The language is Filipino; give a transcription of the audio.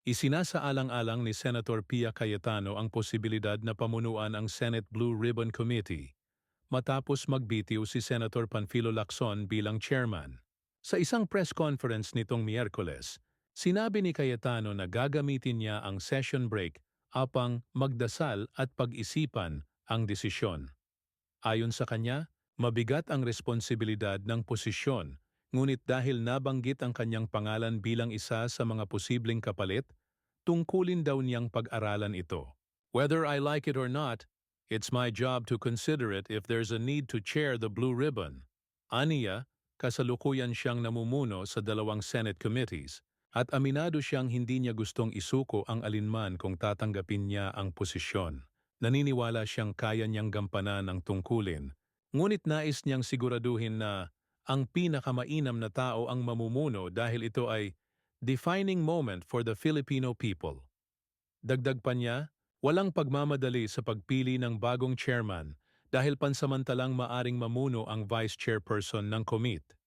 Isinasaalang-alang ni Senator Pia Cayetano ang posibilidad na pamunuan ang Senate Blue Ribbon Committee matapos magbitiw si Senator Panfilo Lacson bilang chairman. Sa isang press conference nitong Miyerkules, sinabi ni Cayetano na gagamitin niya ang session break upang magdasal at pag-isipan ang desisyon. Ayon sa kanya, mabigat ang responsibilidad ng posisyon, ngunit dahil nabanggit ang kanyang pangalan bilang isa sa mga posibleng kapalit, tungkulin daw niyang pag-aralan ito. Whether I like it or not, it's my job to consider it if there's a need to chair the Blue Ribbon. Aniya, kasalukuyan siyang namumuno sa dalawang Senate committees at aminado siyang hindi niya gustong isuko ang alinman kung tatanggapin niya ang posisyon. Naniniwala siyang kaya niyang gampanan ang tungkulin, ngunit nais niyang siguraduhin na ang pinakamainam na tao ang mamumuno dahil ito ay defining moment for the Filipino people. Dagdag pa niya, walang pagmamadali sa pagpili ng bagong chairman dahil pansamantalang maaring mamuno ang vice chairperson ng komite.